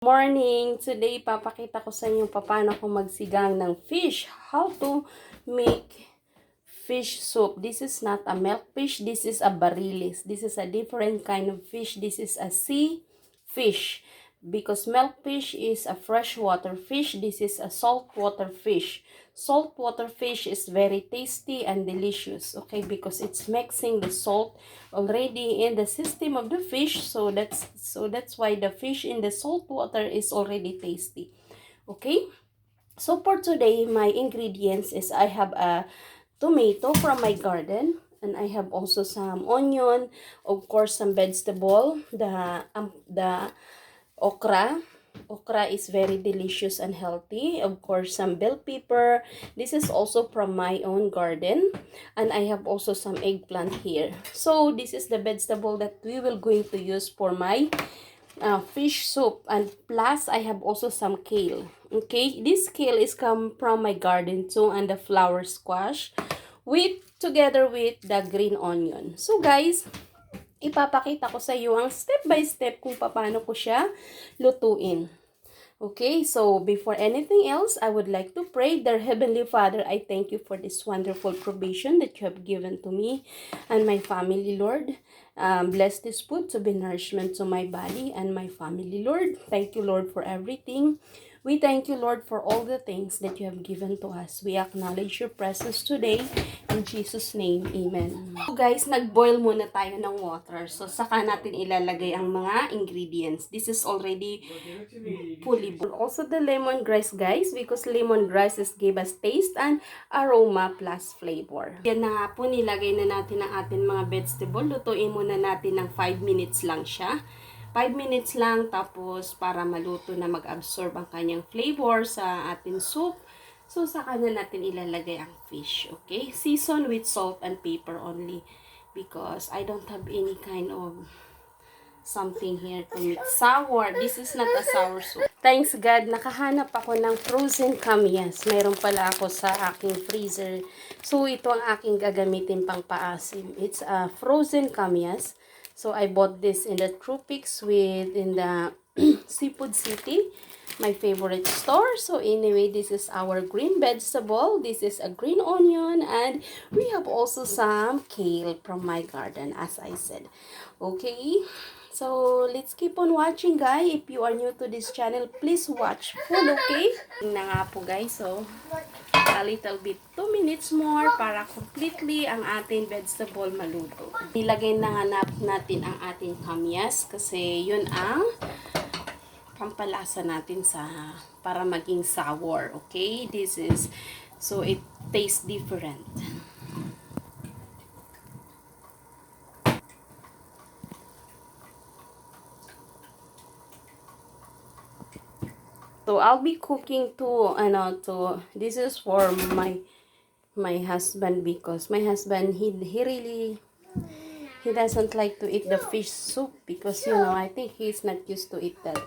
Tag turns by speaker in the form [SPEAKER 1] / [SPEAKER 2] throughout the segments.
[SPEAKER 1] Morning! Today, papakita ko sa inyo paano ko magsigang ng fish. How to make fish soup. This is not a milk fish. This is a barilis. This is a different kind of fish. This is a sea fish. Because milk fish is a freshwater fish. This is a saltwater fish. Saltwater fish is very tasty and delicious. Okay, because it's mixing the salt already in the system of the fish. So that's why the fish in the salt water is already tasty. Okay. So for today, my ingredients is I have a tomato from my garden, and I have also some onion, of course some vegetable, the okra. Okra is very delicious and healthy. Of course, some bell pepper. This is also from my own garden. And I have also some eggplant here. So, this is the vegetable that we will going to use for my fish soup. And plus, I have also some kale. Okay, this kale is come from my garden too, and the flower squash together with the green onion. So, guys, ipapakita ko sa iyo ang step by step kung paano ko siya lutuin. Okay, so before anything else, I would like to pray. Dear Heavenly Father, I thank you for this wonderful provision that you have given to me and my family, Lord. Bless this food to be nourishment to my body and my family, Lord. Thank you, Lord, for everything. We thank you, Lord, for all the things that you have given to us. We acknowledge your presence today. In Jesus' name, Amen. So guys, nag-boil muna tayo ng water. So, saka natin ilalagay ang mga ingredients. This is already fully boiled. Also the lemongrass, guys, because lemongrass is give us taste and aroma plus flavor. Yan na nga po, nilagay na natin ang ating mga vegetable. Lutuin muna natin ng 5 minutes lang siya. 5 minutes lang, tapos para maluto na mag-absorb ang kanyang flavor sa ating soup. So, saka na natin ilalagay ang fish, okay? Season with salt and pepper only because I don't have any kind of something here to mix. Sour. This is not a sour soup. Thanks God, nakahanap ako ng frozen kamyas. Meron pala ako sa aking freezer. So, ito ang aking gagamitin pang paasim. It's a frozen kamyas. So, I bought this in the Tropics in the Seafood City, my favorite store. So, anyway, this is our green vegetable. This is a green onion. And we have also some kale from my garden, as I said. Okay. So, let's keep on watching, guys. If you are new to this channel, please watch full, okay? Na nga po, guys. So, a little bit 2 minutes more para completely ang ating vegetable maluto. Nilagay na natin ang ating kamyas kasi yun ang pampalasa natin para maging sour, okay? So it tastes different. So I'll be cooking this is for my husband because my husband he doesn't like to eat the fish soup because I think he's not used to eat that.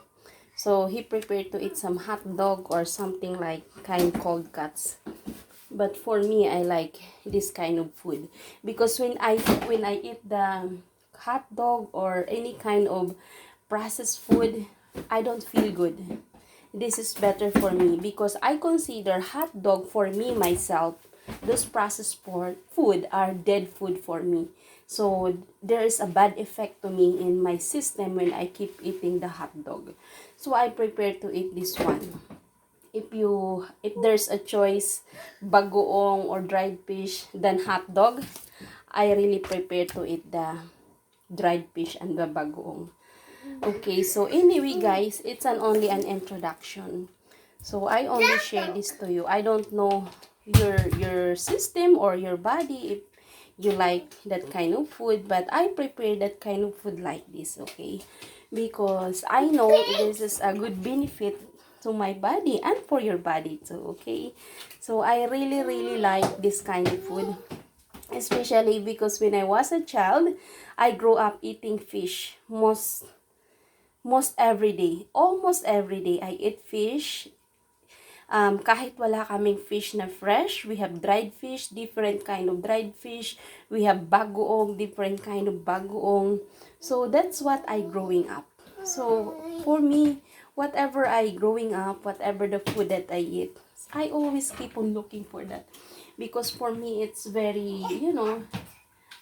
[SPEAKER 1] So he prepared to eat some hot dog or something like kind cold cuts. But for me, I like this kind of food because when I eat the hot dog or any kind of processed food, I don't feel good. This is better for me because I consider hot dog for me myself. Those processed food are dead food for me. So there is a bad effect to me in my system when I keep eating the hot dog. So I prepare to eat this one. If there's a choice, bagoong or dried fish than hot dog, I really prepare to eat the dried fish and the bagoong. Okay, so anyway, guys, it's only an introduction. So I only share this to you. I don't know your system or your body if you like that kind of food, but I prepare that kind of food like this, okay? Because I know this is a good benefit to my body and for your body too, okay? So I really like this kind of food, especially because when I was a child, I grew up eating fish most every day. Almost every day I eat fish. Kahit wala kaming fish na fresh, we have dried fish, different kind of dried fish. We have bagoong, different kind of bagoong. So that's what I growing up. So for me, whatever I growing up, whatever the food that I eat, I always keep on looking for that. Because for me, it's very,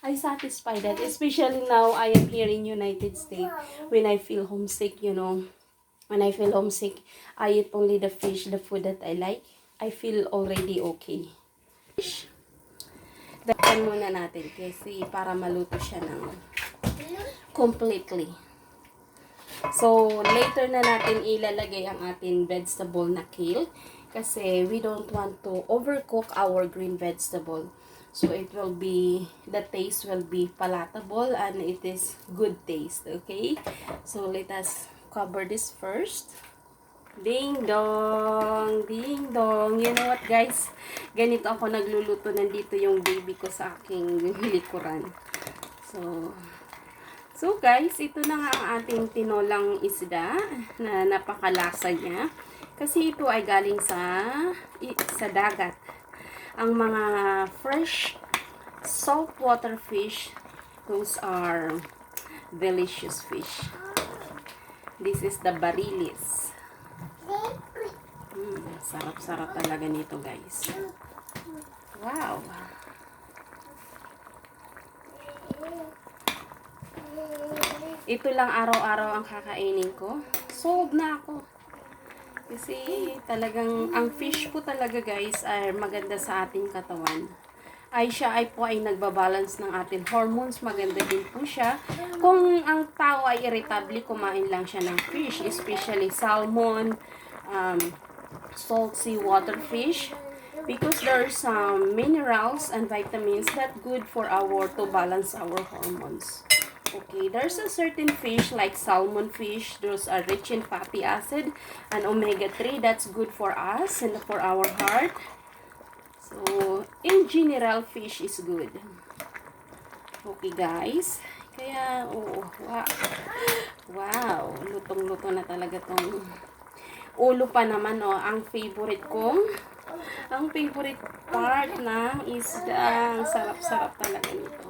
[SPEAKER 1] I satisfy that. Especially now, I am here in United States. When I feel homesick, when I feel homesick, I eat only the fish, the food that I like. I feel already okay. Fish, dagdagan muna natin kasi para maluto siya ng completely. So, later na natin ilalagay ang ating vegetable na kale kasi we don't want to overcook our green vegetable. So, the taste will be palatable and it is good taste, okay? So, let us cover this first. Ding dong! Ding dong! You know what, guys? Ganito ako nagluluto. Nandito yung baby ko sa aking likuran. So guys, ito na nga ang ating tinolang isda na napakalasa niya. Kasi ito ay galing sa dagat. Ang mga fresh saltwater fish, those are delicious fish. This is the barilis. Sarap-sarap talaga nito, guys. Wow! Ito lang araw-araw ang kakainin ko. Sold na ako. Kasi talagang, ang fish po talaga guys ay maganda sa ating katawan. Siya ay nagbabalance ng ating hormones. Maganda din po siya. Kung ang tao ay irritable, kumain lang siya ng fish. Especially salmon, salt seawater fish. Because there's some minerals and vitamins that good for to balance our hormones. Okay, there's a certain fish like salmon fish. Those are rich in fatty acid and omega-3. That's good for us and for our heart. So, in general, fish is good. Okay, guys. Kaya, wow. Wow, lutong-luto na talaga tong ulo pa naman, ang favorite part ng isda. Ang sarap-sarap talaga nito.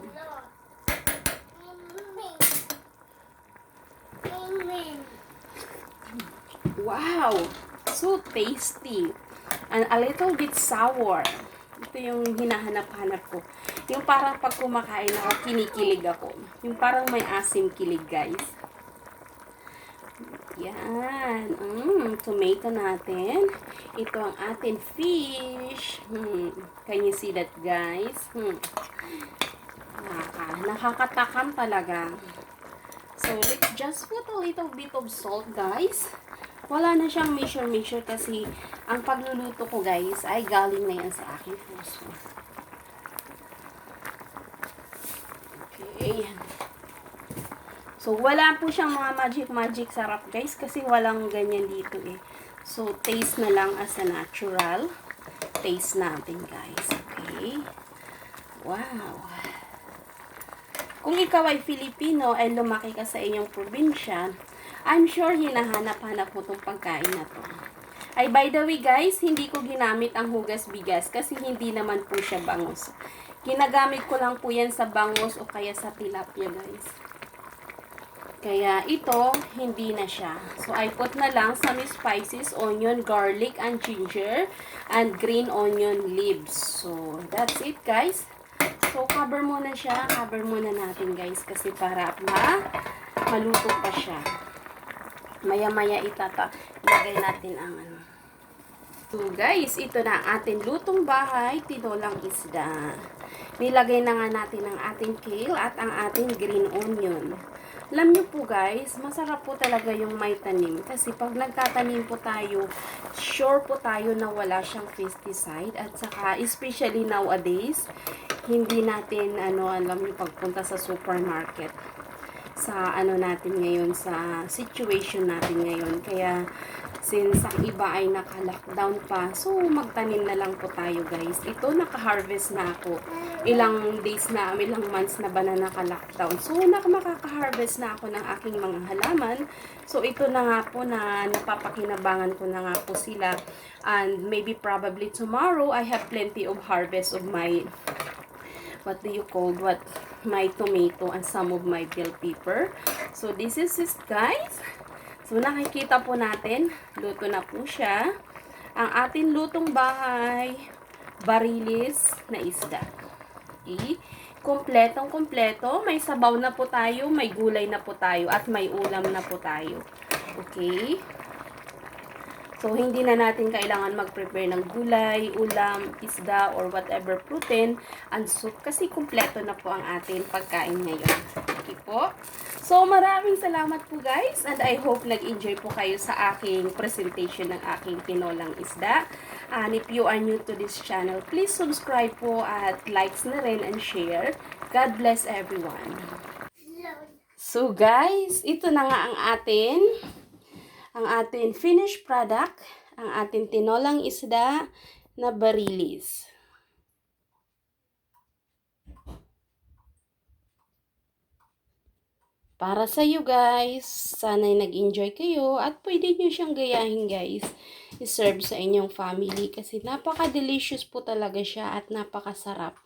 [SPEAKER 1] Wow! So tasty. And a little bit sour. Ito yung hinahanap-hanap ko. Yung parang pag kumakain ako, kinikilig ako. Yung parang may asim kilig, guys. Yan. Tomato natin. Ito ang ating fish. Can you see that, guys? Nakakatakam talaga. So, let's just put a little bit of salt, guys. Wala na siyang measure kasi ang pagluluto ko, guys, ay galing na yan sa aking puso. Okay. So, wala po siyang mga magic sarap, guys, kasi walang ganyan dito eh. So, taste na lang as a natural taste natin, guys. Okay. Wow. Kung ikaw ay Filipino ay lumaki ka sa inyong probinsya, I'm sure hinahanap-hanap mo itong pagkain na to. By the way guys, hindi ko ginamit ang hugas bigas kasi hindi naman po siya bangus. Ginagamit ko lang po yan sa bangus o kaya sa tilapia, guys. Kaya ito, hindi na siya. So, I put na lang some spices, onion, garlic, and ginger, and green onion leaves. So, that's it, guys. So, cover muna siya. Cover muna natin, guys. Kasi para maluto pa siya. Maya-maya ilagay natin ang So, guys, ito na ang ating lutong bahay, tinolang isda. Nilagay na nga natin ang ating kale at ang ating green onion. Alam nyo po, guys, masarap po talaga yung may tanim. Kasi pag nagtatanim po tayo, sure po tayo na wala siyang pesticide. At saka, especially nowadays, hindi natin, alam nyo, pagpunta sa supermarket. Sa natin ngayon, sa situation natin ngayon. Kaya, since ang iba ay naka-lockdown pa, so magtanim na lang po tayo, guys. Ito, naka-harvest na ako. Ilang months na ba na naka-lockdown. So, makaka-harvest na ako ng aking mga halaman. So, ito na nga po na napapakinabangan ko na nga po sila. And maybe probably tomorrow, I have plenty of harvest of my my tomato and some of my bell pepper. So, this is it, guys. So, nakikita po natin, luto na po siya. Ang ating lutong bahay, barilis na isda. Okay? Kompletong-kompleto. May sabaw na po tayo, may gulay na po tayo, at may ulam na po tayo. Okay? So, hindi na natin kailangan mag-prepare ng gulay, ulam, isda, or whatever protein and soup kasi kumpleto na po ang ating pagkain ngayon. Okay po? So, maraming salamat po guys and I hope nag-enjoy po kayo sa aking presentation ng aking tinolang isda. And if you are new to this channel, please subscribe po at likes na rin and share. God bless everyone. So guys, ito na nga ang ating finished product, ang ating tinolang isda na barilis. Para sa you guys, sana'y nag-enjoy kayo at pwede nyo siyang gayahin guys, i-serve sa inyong family kasi napaka-delicious po talaga siya at napakasarap.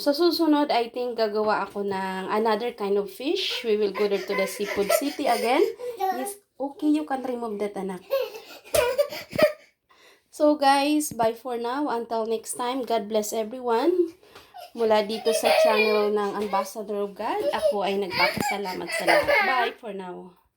[SPEAKER 1] Sa susunod, I think gagawa ako ng another kind of fish. We will go there to the seafood city again. Yes. Okay, you can remove that, anak. So guys, bye for now. Until next time, God bless everyone. Mula dito sa channel ng Ambassador of God, ako ay nagpapasalamat sa lahat. Bye for now.